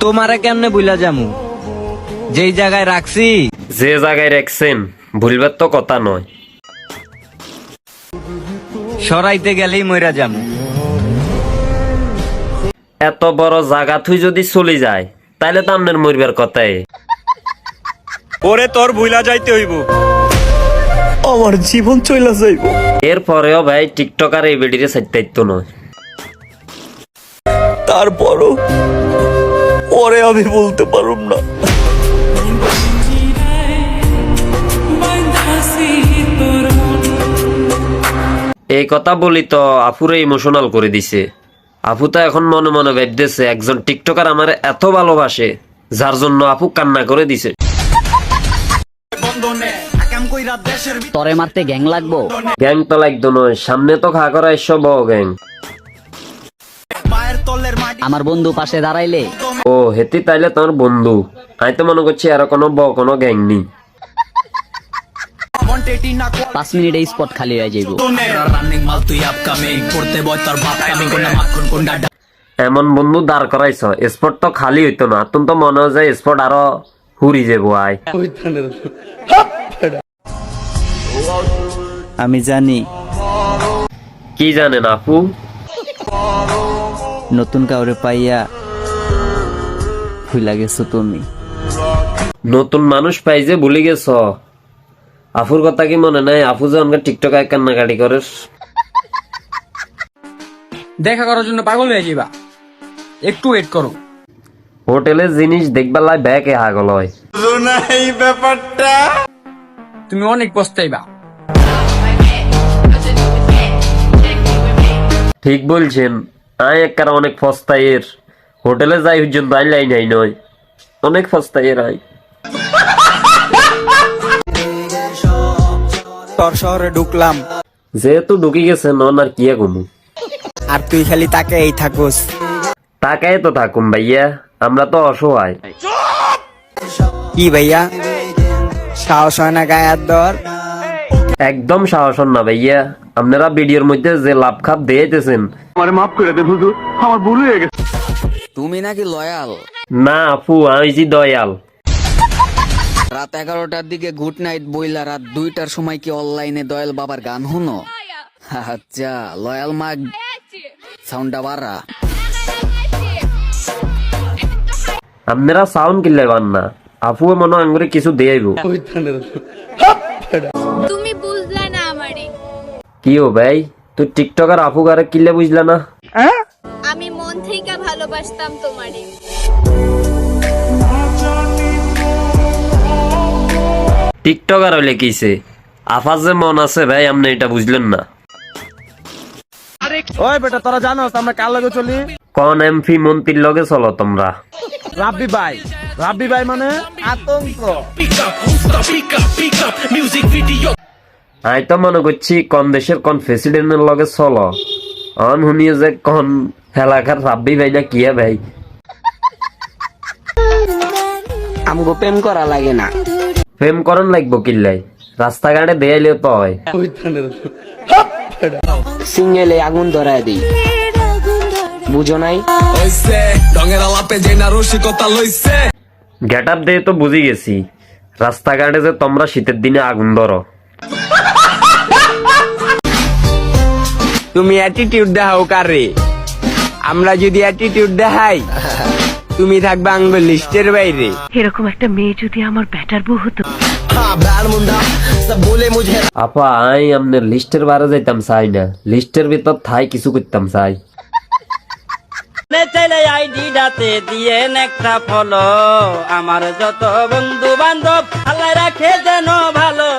তোমারে কেমনে বুইলা যামু? যেই জায়গায় রাখছি। যে জায়গায় রাখছেন ভুলবার তো কথা নয়। সরাইতে গেলেই মইরা যামু। এত বড় জায়গা তুই যদি চলে যায় তাইলে তো আপনার মরবার কথাই। ওরে তোর ভুলা যাইতে হইব, আমার জীবন চইলা যাইব। এরপরেও ভাই টিকটকার এই বেডিরে সাইতে নয়। তারপরও ওরে আমি বলতে পারুম না। এই কথা বলি তো আপুরে ইমোশনাল করে দিছে। আপু তো এখন মনে মনে ভাবতেছে একজন টিকটকার আমার এত ভালোবাসে যার জন্য আপু কান্না করে দিছে। তরে মারতে গ্যাং লাগবো? গ্যাং তো লাগতো নয়, সামনে তো খা করা এসব গ্যাং। আমার বন্ধু পাশে দাঁড়াইলে ও হেতি তাইলে তোমার বন্ধু। আমি তো মনে করছি আর কোনো গ্যাং নেই। 5 মিনিটে স্পট খালি হয়ে যাইব। এমন বন্ধু দাঁড় করাইছ স্পট তো খালি হইতো না, তুমি তো মনে হয় স্পট আরো হুরি যাবো। আয় আমি জানি কি জানেন আপু? নতুন কাউরে পাইয়া ভুলা গেছো তুমি। নতুন মানুষ পাই যে ভুলে গেছ। আফুর কথা কি মনে নাই? আপু যে আমাকে টিকটক কান্নাকাটি করে। দেখা করার জন্য পাগল হয়ে যাবা, একটু ওয়েট করো। হোটেলের জিনিস দেখবার লাই ব্যাকে হাগল হয়। তুমি অনেক পস্তাইবা। ঠিক বলছেন, আয় একবার অনেক ফস্তাইয়ের। হোটেলে যাই হুজন দাই লাই নাই নয়, অনেক ফস্তাইয়ের আয়। তোর শহরে ঢুকলাম যেহেতু ঢুকি গেছে নন আর কি কমু। আর তুই খালি তাকে এই থাকুস। তাকাই তো থাকুম ভাইয়া, আমরা তো অসহায়। কি ভাইয়া সাহস হয় না গায়ে হাত দেওয়ার? একদম সাহস না ভাইয়া, আপনারা ভিডিওর মধ্যে যে লাভ খাপ দিয়েছেন। তুমি নাকি লয়াল? না আপু, আমি জি দয়াল। রাত 11টার দিকে গুড নাইট বইলা রাত 2টার সময় কি অনলাইনে দয়াল বাবার গান শুনো? আচ্ছা, লয়াল মাগ সাউন্ডটা বাড়া। আপনারা সাউন্ড কিনলে পান না, আপু মনে আঙ্গুরে কিছু দেয়াইব। তুমি বুঝলা না আমারে। কি ও ভাই, তুই টিকটকার আপু গারে কিনলে বুঝলা না? আমি মন থেকে ভালোবাসতাম তোমারে। টিকটকার হইলে কিছে, আফার যে মন আছে ভাই আপনি এটা বুঝলেন না। ওই বেটা তোরা জানোস আমরা কার লগে চলি? কোন এমপি মন্ত্রীর লগে চলো তোমরা? রাব্বি ভাই, রাব্বি ভাই মানে আতঙ্ক। আমি তো মনে করছি কোন দেশের কোন প্রেসিডেন্টের লগে চলো। অন শুনিয়ে যে কোন এলাকার রাব্বি ভাই না কিয়া ভাই। আমগো প্রেম করা লাগে না। প্রেম করন লাগবো কিল্লাই, রাস্তাঘাটে দেয়াইলেও তো হয়। সিঙ্গেলে আগুন ধরায় দিই, বুঝো নাই? গেট আপ দিয়ে তো বুঝি গেছি, রাস্তাঘাটে যে তোমরা শীতের দিনে আগুন ধরো। তুমি অ্যাটিটিউড দেখাও কারে? আমরা যদি অ্যাটিটিউড দেখাই তুমি থাকবে আঙ্গুল লিস্টের বাইরে। এরকম একটা মেয়ে যদি আমার ব্যাটার বউ হতো। আপা আই আপনার লিস্টের বারে যাইতাম চাই না, লিস্টের ভিতর থাই কিছু করতাম চাই। চাইলে আইডিটাতে দিয়ে একটা ফলো, আমার যত বন্ধু বান্ধব আল্লাহ রাখে যেন ভালো।